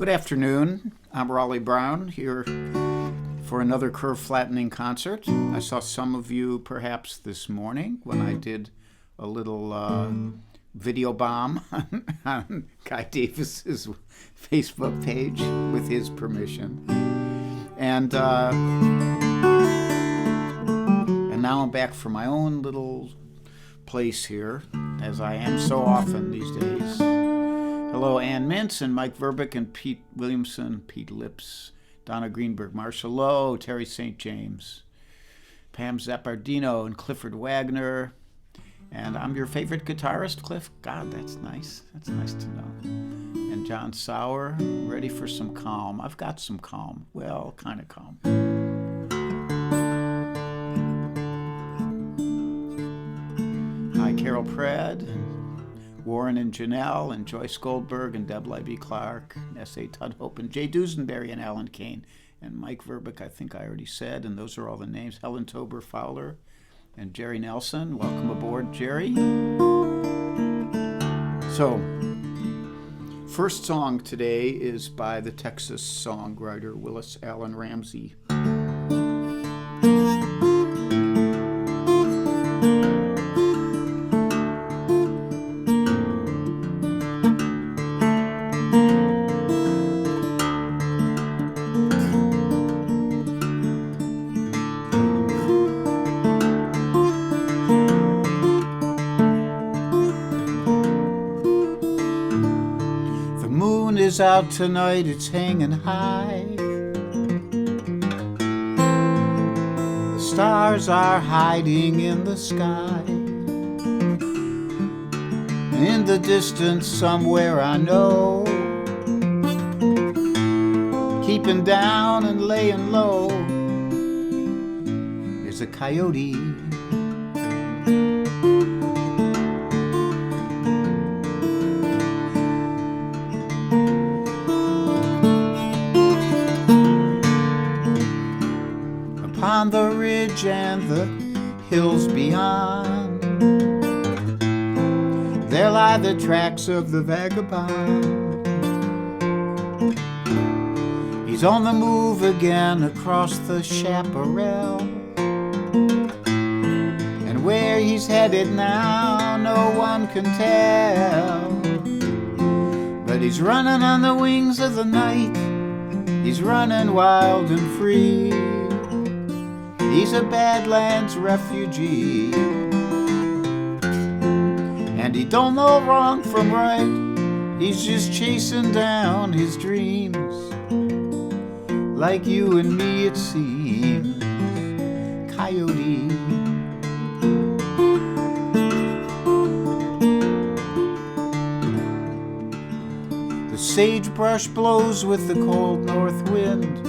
Good afternoon. I'm Raleigh Brown here for another curve flattening concert. I saw some of you perhaps this morning when I did a little video bomb on Guy Davis's Facebook page with his permission. And now I'm back for my own little place here, as I am so often these days. Hello, Ann Mintz and Mike Verbeek and Pete Williamson, Pete Lips, Donna Greenberg, Marcia Lowe, Terry St. James, Pam Zappardino and Clifford Wagner. And I'm your favorite guitarist, Cliff. God, that's nice. That's nice to know. And John Sauer, ready for some calm. I've got some calm. Well, kind of calm. Hi, Carol Pratt, Warren and Janelle, and Joyce Goldberg, and Deb Libby Clark, and S.A. Tudhope, and Jay Dusenberry, and Alan Kane, and Mike Verbeek, I think I already said, and those are all the names. Helen Tober Fowler, and Jerry Nelson. Welcome aboard, Jerry. So, first song today is by the Texas songwriter Willis Allen Ramsey. Is out tonight, it's hanging high. The stars are hiding in the sky. In the distance somewhere I know, keeping down and laying low, there's a coyote. On the ridge and the hills beyond, there lie the tracks of the vagabond. He's on the move again across the chaparral, and where he's headed now no one can tell. But he's running on the wings of the night, he's running wild and free. He's a Badlands refugee, and he don't know wrong from right. He's just chasing down his dreams, like you and me it seems. Coyote. The sagebrush blows with the cold north wind.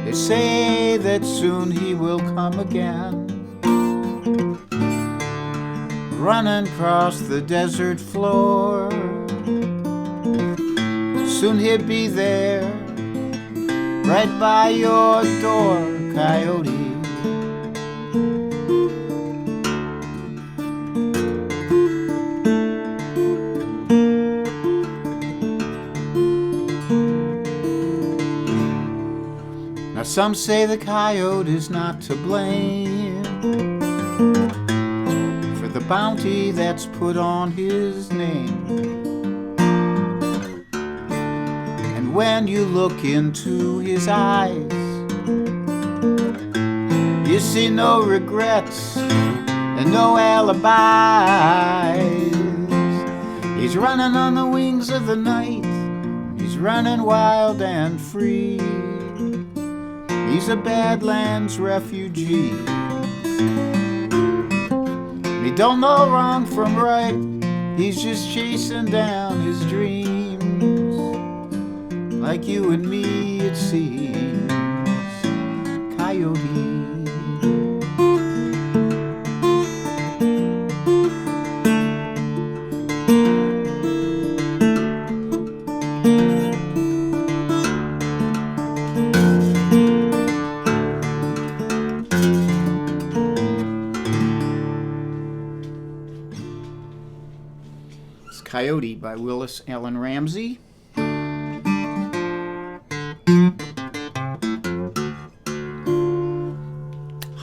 They say that soon he will come again, running across the desert floor. Soon he'll be there, right by your door, coyote. Some say the coyote is not to blame for the bounty that's put on his name. And when you look into his eyes, you see no regrets and no alibis. He's running on the wings of the night, he's running wild and free. He's a Badlands refugee. He don't know wrong from right. He's just chasing down his dreams, like you and me it seems. Coyote. Coyote by Willis Allen Ramsey.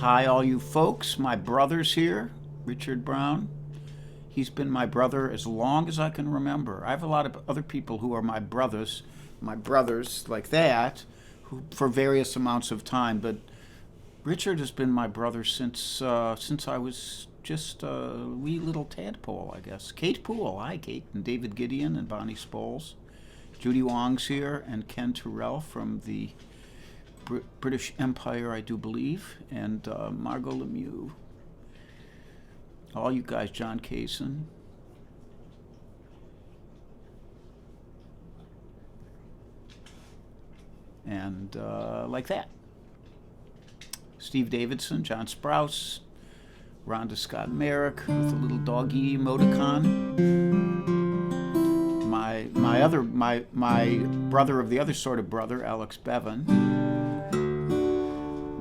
Hi, all you folks. My brother's here, Richard Brown. He's been my brother as long as I can remember. I have a lot of other people who are my brothers like that, who for various amounts of time. But Richard has been my brother since I was just a wee little tadpole, I guess. Kate Poole, hi Kate, and David Gideon and Bonnie Spoles. Judy Wong's here, and Ken Terrell from the British Empire, I do believe, and Margot Lemieux. All you guys, John Kaysen. And like that. Steve Davidson, John Sprouse, Rhonda Scott Merrick with a little doggy emoticon. My brother of the other sort of brother, Alex Bevan.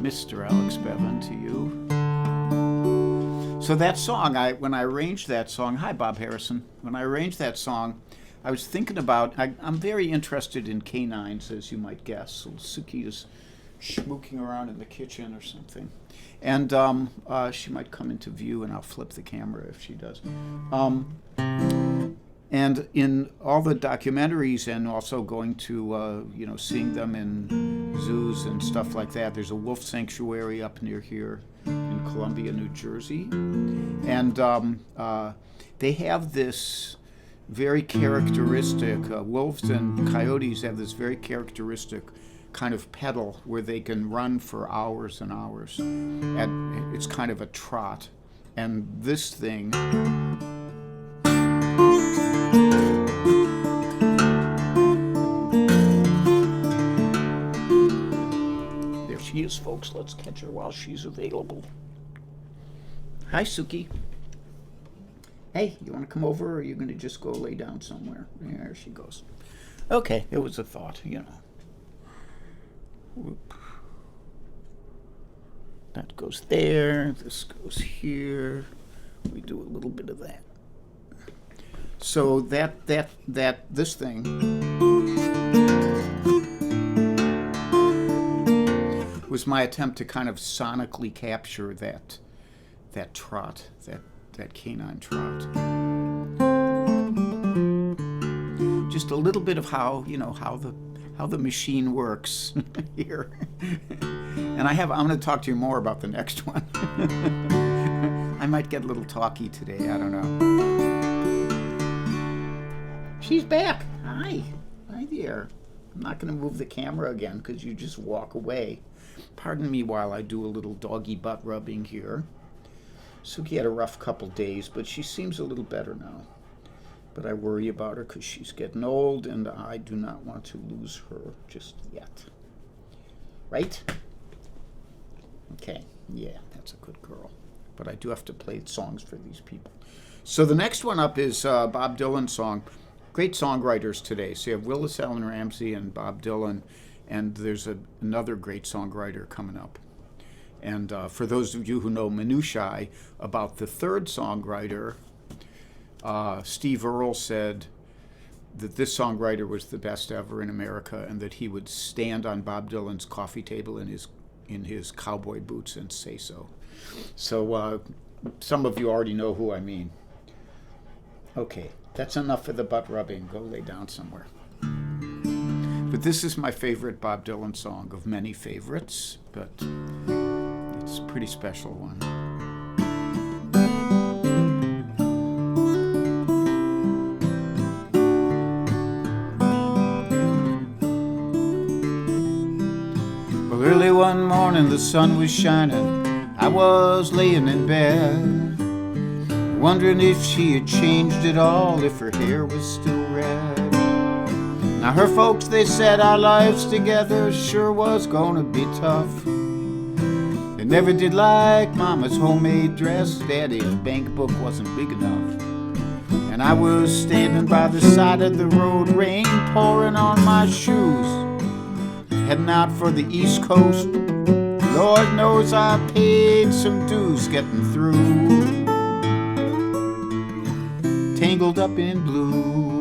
Mr. Alex Bevan to you. So that song, when I arranged that song, hi Bob Harrison. When I arranged that song, I was thinking about, I'm very interested in canines, as you might guess. Little Suki is schmooking around in the kitchen or something. And she might come into view, and I'll flip the camera if she does. And in all the documentaries, and also going to, seeing them in zoos and stuff like that, there's a wolf sanctuary up near here in Columbia, New Jersey. And they have this very characteristic, wolves and coyotes have this very characteristic kind of pedal where they can run for hours and hours. And it's kind of a trot. And this thing... There she is, folks. Let's catch her while she's available. Hi, Suki. Hey, you want to come over, or are you going to just go lay down somewhere? There she goes. Okay, it was a thought, Whoop. That goes there. This goes here. We do a little bit of that. So this thing was my attempt to kind of sonically capture that trot, that canine trot. Just a little bit of how the machine works here. And I'm going to talk to you more about the next one. I might get a little talky today, I don't know. She's back. Hi there. I'm not going to move the camera again because you just walk away. Pardon me while I do a little doggy butt rubbing here. Suki had a rough couple days, but she seems a little better now. But I worry about her because she's getting old, and I do not want to lose her just yet. Right? Okay. Yeah, that's a good girl. But I do have to play songs for these people. So the next one up is Bob Dylan's song. Great songwriters today. So you have Willis Allen Ramsey and Bob Dylan, and there's another great songwriter coming up. And for those of you who know minutiae about the third songwriter, Steve Earle said that this songwriter was the best ever in America, and that he would stand on Bob Dylan's coffee table in his cowboy boots and say so. So some of you already know who I mean. Okay, that's enough for the butt rubbing. Go lay down somewhere. But this is my favorite Bob Dylan song, of many favorites, but it's a pretty special one. Well, early one morning the sun was shining. I was laying in bed, wondering if she had changed at all, if her hair was still red. Now her folks, they said our lives together sure was gonna be tough. They never did like Mama's homemade dress, Daddy's bank book wasn't big enough. And I was standing by the side of the road, rain pouring on my shoes, heading out for the East Coast. Lord knows I paid some dues getting through. Tangled up in blue.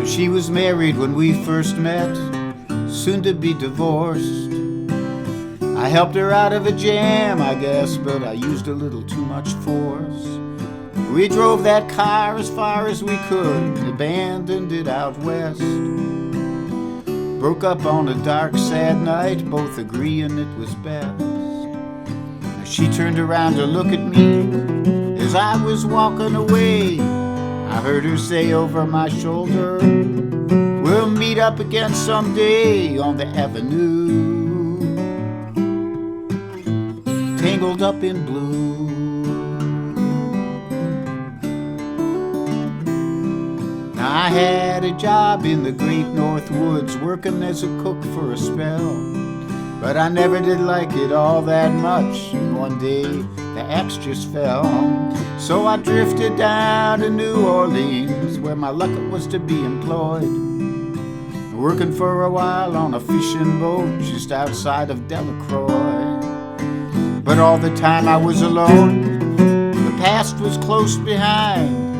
She was married when we first met, soon to be divorced. I helped her out of a jam, I guess, but I used a little too much force. We drove that car as far as we could, abandoned it out west. Broke up on a dark, sad night, both agreeing it was best. She turned around to look at me as I was walking away. I heard her say over my shoulder, we'll meet up again someday on the avenue, tangled up in blue. I had a job in the great north woods, working as a cook for a spell, but I never did like it all that much, and one day the axe just fell. So I drifted down to New Orleans, where my luck was to be employed, working for a while on a fishing boat just outside of Delacroix. But all the time I was alone, the past was close behind.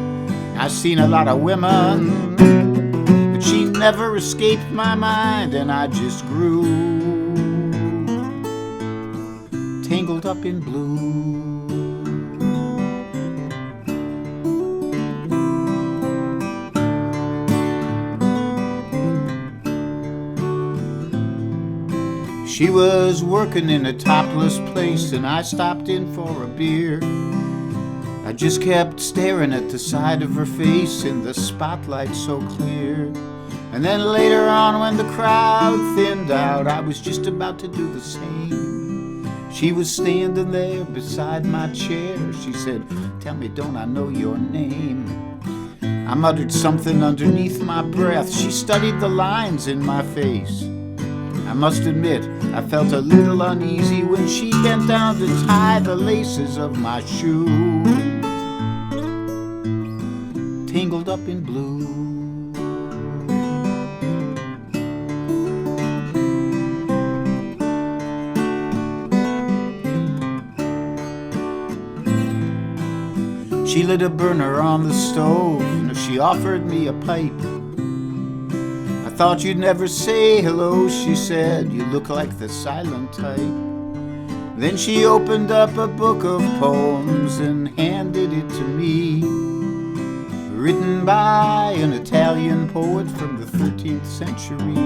I've seen a lot of women, but she never escaped my mind, and I just grew tangled up in blue. She was working in a topless place, and I stopped in for a beer. I just kept staring at the side of her face in the spotlight so clear. And then later on, when the crowd thinned out, I was just about to do the same. She was standing there beside my chair. She said, "Tell me, don't I know your name?" I muttered something underneath my breath. She studied the lines in my face. I must admit, I felt a little uneasy when she bent down to tie the laces of my shoe, tangled up in blue. She lit a burner on the stove, and she offered me a pipe. "I thought you'd never say hello," she said, "you look like the silent type." Then she opened up a book of poems and handed it to me, written by an Italian poet from the 13th century.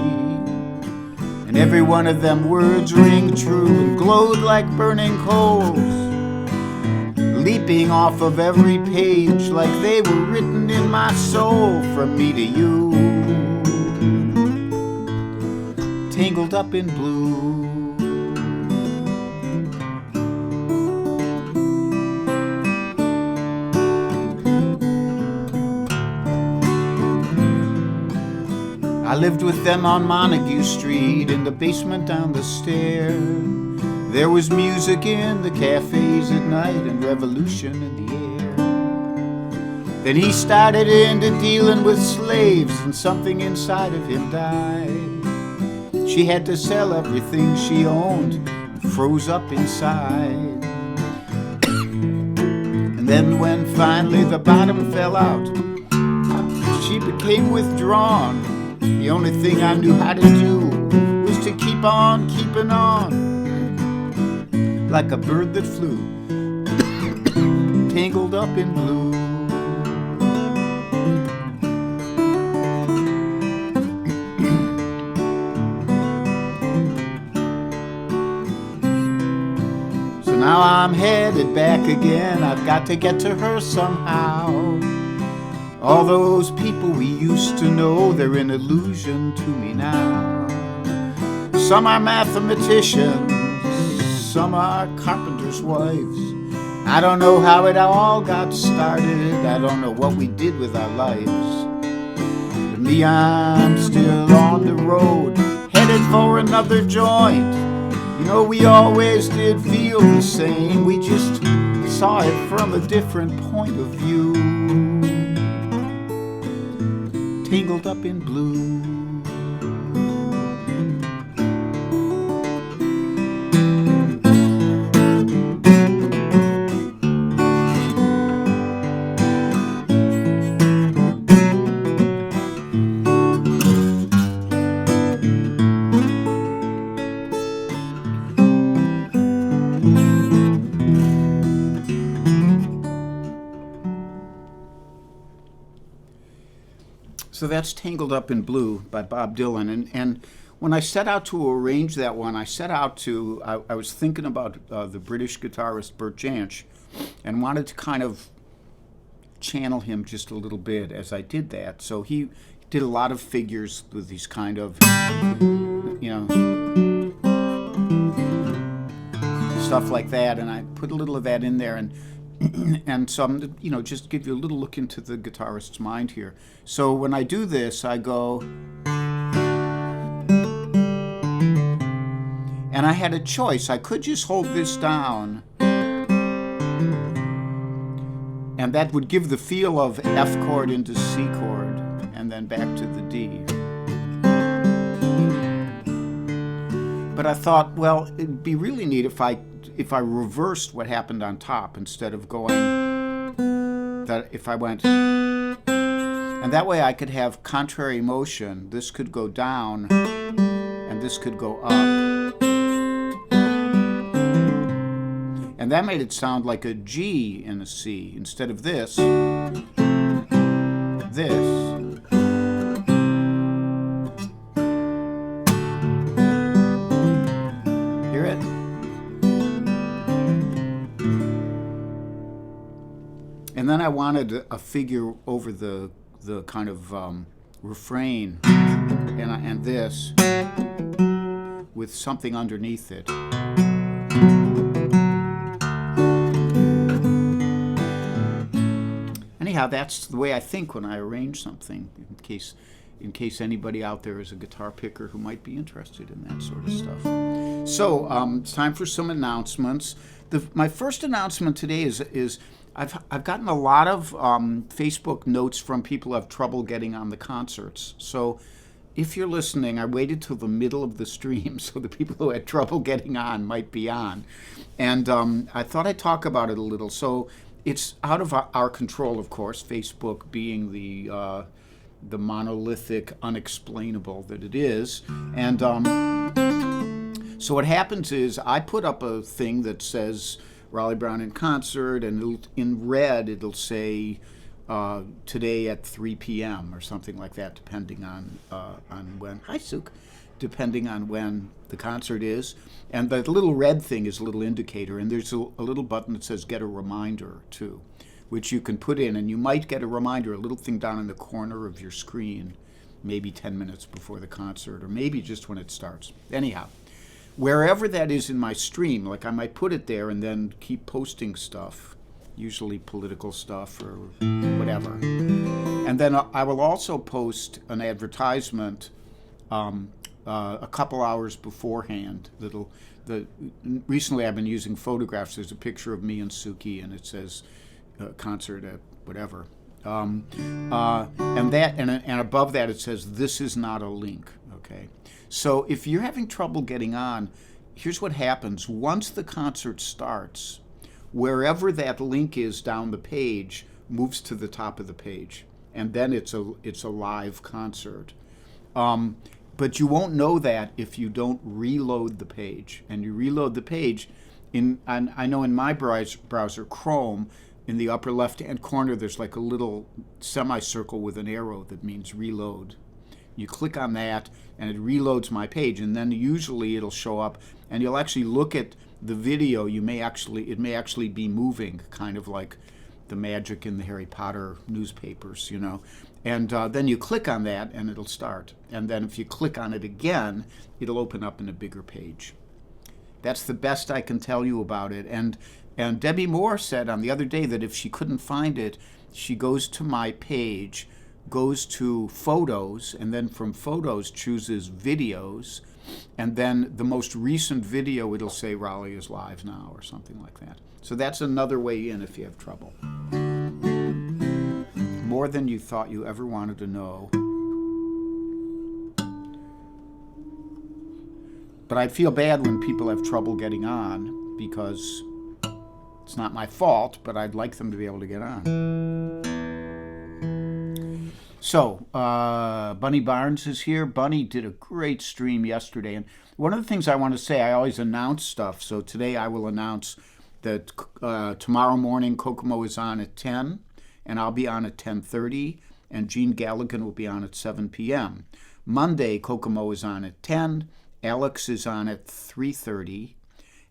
And every one of them words ring true and glowed like burning coals, leaping off of every page like they were written in my soul, from me to you, tangled up in blue. I lived with them on Montague Street, in the basement down the stair. There was music in the cafes at night and revolution in the air. Then he started into dealing with slaves, and something inside of him died. She had to sell everything she owned and froze up inside. And then when finally the bottom fell out, she became withdrawn. The only thing I knew how to do was to keep on keeping on, like a bird that flew, tangled up in blue. So now I'm headed back again. I've got to get to her somehow. All those people we used to know, they're an illusion to me now. Some are mathematicians, some are carpenters' wives. I don't know how it all got started. I don't know what we did with our lives. But me, I'm still on the road, headed for another joint. You know, we always did feel the same. We just saw it from a different point of view, tangled up in blue. So that's Tangled Up in Blue by Bob Dylan. And when I set out to arrange that one, I was thinking about the British guitarist Bert Jansch and wanted to kind of channel him just a little bit as I did that. So he did a lot of figures with these kind of, stuff like that. And I put a little of that in there. And so I'm, just give you a little look into the guitarist's mind here. So when I do this, I go, and I had a choice. I could just hold this down, and that would give the feel of F chord into C chord, and then back to the D. But I thought, well, it'd be really neat if I reversed what happened on top instead of going, that if I went, and that way I could have contrary motion. This could go down and this could go up. And that made it sound like a G in a C instead of this. Hear it? And then I wanted a figure over the kind of refrain and this with something underneath it. Anyhow, that's the way I think when I arrange something, in case anybody out there is a guitar picker who might be interested in that sort of stuff. So it's time for some announcements. My first announcement today is I've gotten a lot of Facebook notes from people who have trouble getting on the concerts. So if you're listening, I waited till the middle of the stream so the people who had trouble getting on might be on. And I thought I'd talk about it a little. So it's out of our control, of course, Facebook being the monolithic, unexplainable that it is. And so what happens is I put up a thing that says Raleigh Brown in concert, and in red it'll say today at 3 p.m. or something like that, depending on when. Hi, Suk. Depending on when the concert is. And the little red thing is a little indicator, and there's a little button that says get a reminder too, which you can put in, and you might get a reminder, a little thing down in the corner of your screen, maybe 10 minutes before the concert, or maybe just when it starts. Anyhow, wherever that is in my stream, like I might put it there and then keep posting stuff, usually political stuff or whatever. And then I will also post an advertisement a couple hours beforehand. Recently I've been using photographs. There's a picture of me and Suki, and it says concert at whatever. And above that it says, this is not a link. Okay. So if you're having trouble getting on, here's what happens. Once the concert starts, wherever that link is down the page moves to the top of the page, and then it's a live concert. But you won't know that if you don't reload the page. And you reload the page I know in my browser, Chrome, in the upper left-hand corner, there's like a little semicircle with an arrow that means reload. You click on that, and it reloads my page, and then usually it'll show up, and you'll actually look at the video. It may actually be moving, kind of like the magic in the Harry Potter newspapers, And then you click on that, and it'll start. And then if you click on it again, it'll open up in a bigger page. That's the best I can tell you about it. And Debbie Moore said on the other day that if she couldn't find it, she goes to my page, goes to photos, and then from photos chooses videos, and then the most recent video, it'll say Raleigh is live now or something like that. So that's another way in if you have trouble. More than you thought you ever wanted to know. But I feel bad when people have trouble getting on, because it's not my fault, but I'd like them to be able to get on. So, Bunny Barnes is here. Bunny did a great stream yesterday. And one of the things I want to say, I always announce stuff. So today I will announce that tomorrow morning Kokomo is on at 10, and I'll be on at 10:30. and Gene Galligan will be on at 7 p.m. Monday, Kokomo is on at 10, Alex is on at 3:30,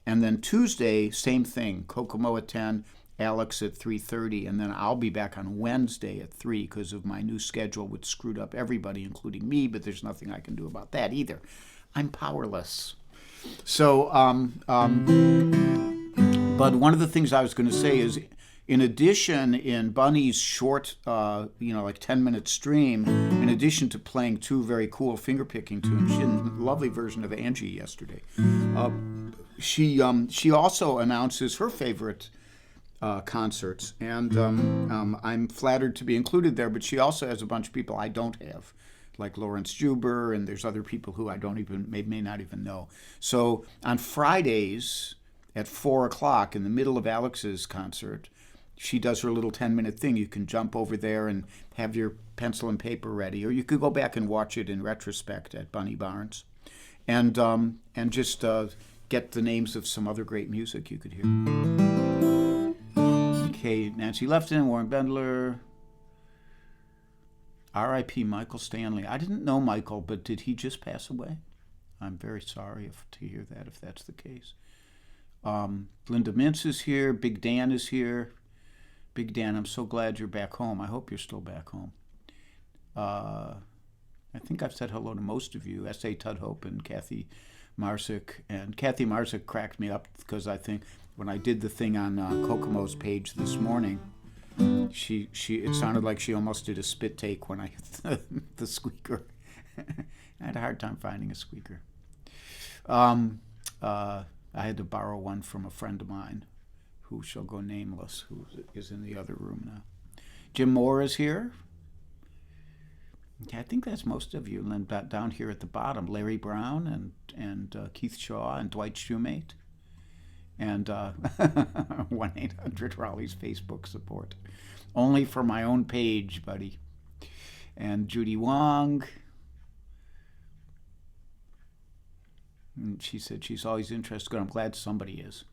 and then Tuesday, same thing, Kokomo at 10, Alex at 3:30, and then I'll be back on Wednesday at 3 because of my new schedule, which screwed up everybody, including me, but there's nothing I can do about that either. I'm powerless. So, but one of the things I was going to say is, in addition, in Bunny's short, like 10-minute stream, in addition to playing 2 very cool finger-picking tunes, she had a lovely version of Angie yesterday. She also announces her favorite concerts, and I'm flattered to be included there, but she also has a bunch of people I don't have, like Lawrence Juber, and there's other people who I may not even know. So on Fridays at 4 o'clock, in the middle of Alex's concert, she does her little 10-minute thing. You can jump over there and have your pencil and paper ready, or you could go back and watch it in retrospect at Bunny Barnes, and just get the names of some other great music you could hear. Okay, Nancy Lefton, Warren Bendler, R.I.P. Michael Stanley. I didn't know Michael, but did he just pass away? I'm very sorry to hear that, if that's the case. Linda Mintz is here. Big Dan is here. Big Dan, I'm so glad you're back home. I hope you're still back home. I think I've said hello to most of you. S.A. Tudhope and Kathy Marsick. And Kathy Marsick cracked me up because I think when I did the thing on Kokomo's page this morning, it sounded like she almost did a spit take when I hit the squeaker. I had a hard time finding a squeaker. I had to borrow one from a friend of mine, who shall go nameless, who is in the other room now. Jim Moore is here. Okay, I think that's most of you. And then down here at the bottom, Larry Brown and Keith Shaw and Dwight Shoemate. And 1-800-RALEI's Facebook support. Only for my own page, buddy. And Judy Wong. And she said she's always interested. Good, I'm glad somebody is.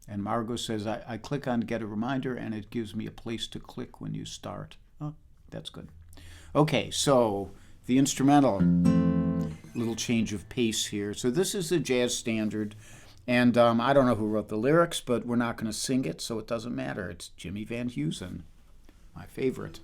And Margot says, I click on get a reminder and it gives me a place to click when you start. Oh, that's good. Okay, so the instrumental, little change of pace here. So this is a jazz standard, and I don't know who wrote the lyrics, but we're not going to sing it, so it doesn't matter. It's Jimmy Van Heusen, my favorite.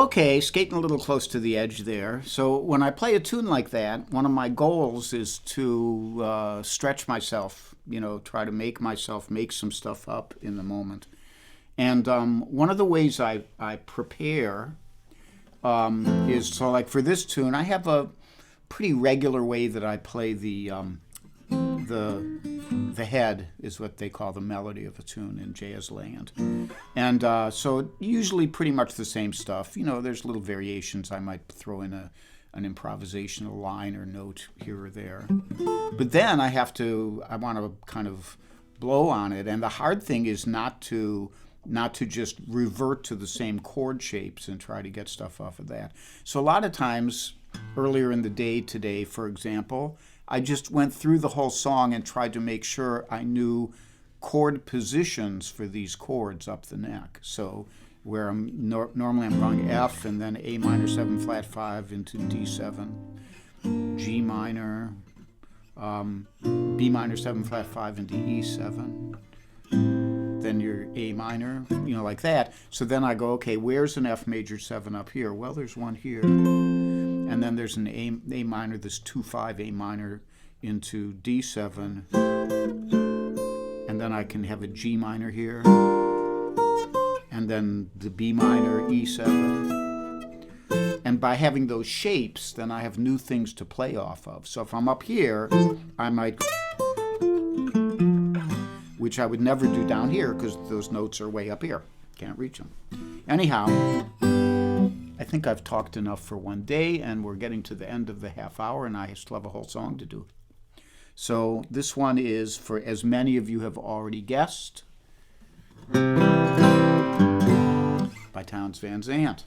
okay, skating a little close to the edge there. So when I play a tune like that, one of my goals is to stretch myself, try to make myself make some stuff up in the moment. And one of the ways I prepare is, so like for this tune, I have a pretty regular way that I play the head is what they call the melody of a tune in jazz land. And so usually pretty much the same stuff. There's little variations. I might throw in an improvisational line or note here or there. But then I want to kind of blow on it. And the hard thing is not to just revert to the same chord shapes and try to get stuff off of that. So a lot of times, earlier in the day today, for example, I just went through the whole song and tried to make sure I knew chord positions for these chords up the neck. So where normally I'm going F and then A minor 7 flat 5 into D7, G minor, B minor 7 flat 5 into E7, then your A minor, like that. So then I go, okay, where's an F major 7 up here? Well, there's one here. And then there's an A minor, this 2-5 A minor into D7. And then I can have a G minor here. And then the B minor, E7. And by having those shapes, then I have new things to play off of. So if I'm up here, I might, which I would never do down here because those notes are way up here. Can't reach them. Anyhow, I think I've talked enough for one day, and we're getting to the end of the half hour, and I still have a whole song to do. So this one is, for as many of you have already guessed, by Townes Van Zandt.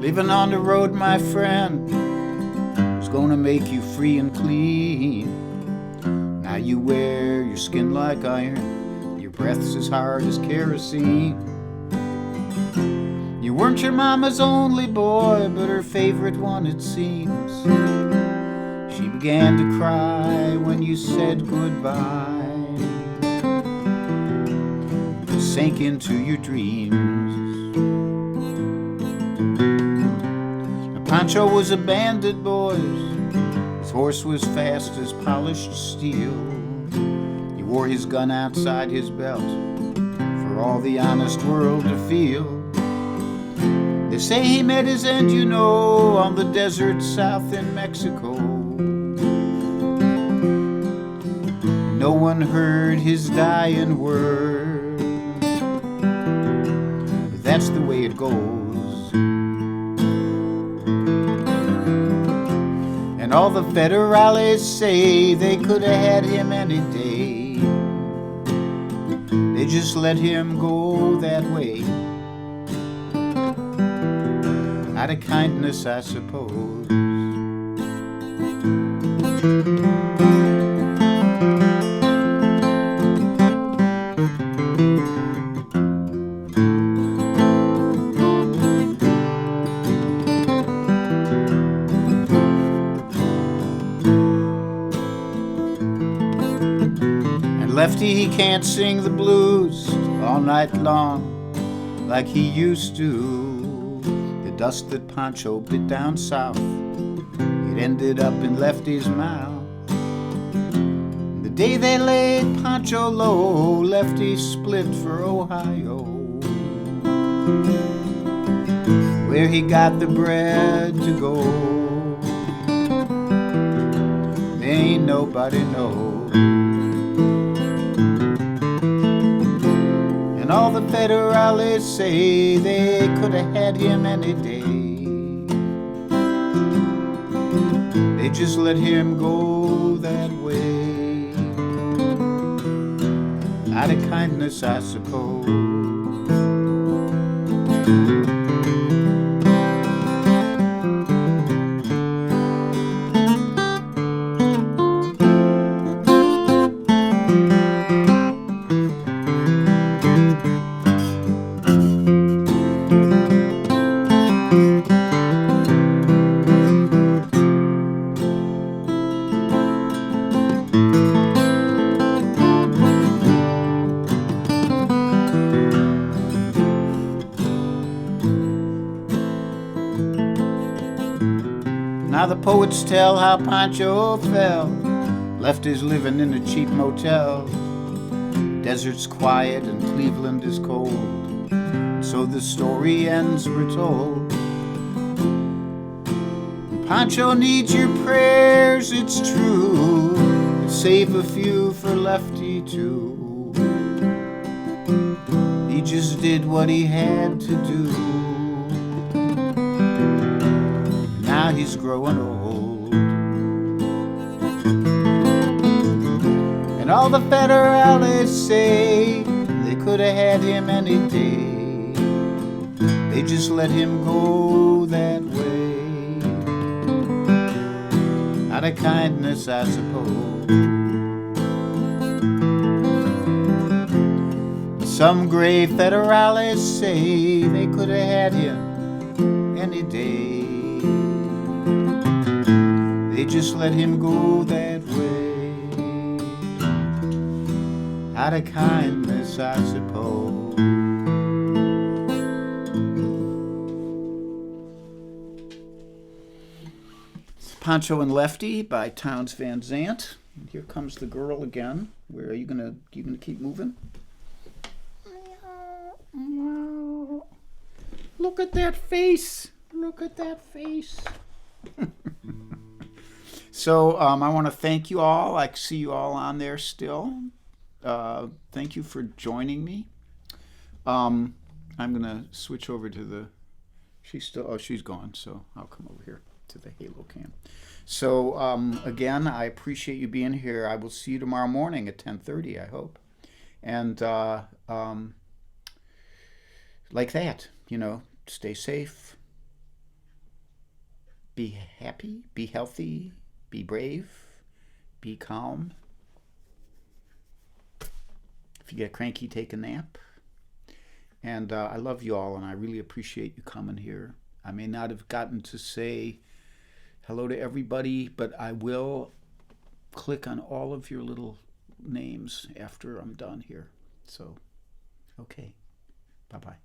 Living on the road, my friend, is gonna make you free and clean. Now you wear your skin like iron, your breath's as hard as kerosene. You weren't your mama's only boy, but her favorite one, it seems. She began to cry when you said goodbye, sank into your dreams. Pancho was a bandit, boys. His horse was fast as polished steel. He wore his gun outside his belt for all the honest world to feel. They say he met his end, on the desert south in Mexico. No one heard his dying word, but that's the way it goes. And all the federales say they could have had him any day. They just let him go that way, out of kindness, I suppose. Lefty, he can't sing the blues all night long like he used to. The dust that Pancho bit down south, it ended up in Lefty's mouth. The day they laid Pancho low, Lefty split for Ohio, where he got the bread to go. Ain't nobody knows. And all the federales say they could have had him any day. They just let him go that way, out of kindness, I suppose. Now the poets tell how Pancho fell, left his living in a cheap motel. Desert's quiet and Cleveland is cold, so the story ends, we're told. Pancho needs your prayers, it's true. Save a few for Lefty too. He just did what he had to do. Now he's growing old. And all the federales say they could have had him any day. They just let him go that way. Out of kindness, I suppose. Some gray federales say they could have had him any day. They just let him go that way. Out of kindness, I suppose. It's Pancho and Lefty by Townes Van Zandt. And here comes the girl again. Where are you gonna keep moving? Look at that face. Look at that face. So I want to thank you all. I see you all on there still. Thank you for joining me. I'm going to switch over to the... she's gone, so I'll come over here to the Halo cam. So again, I appreciate you being here. I will see you tomorrow morning at 10:30, I hope. And like that, stay safe, be happy, be healthy, be brave, be calm. If you get cranky, take a nap. And I love you all, and I really appreciate you coming here. I may not have gotten to say hello to everybody, but I will click on all of your little names after I'm done here. So, okay. Bye-bye.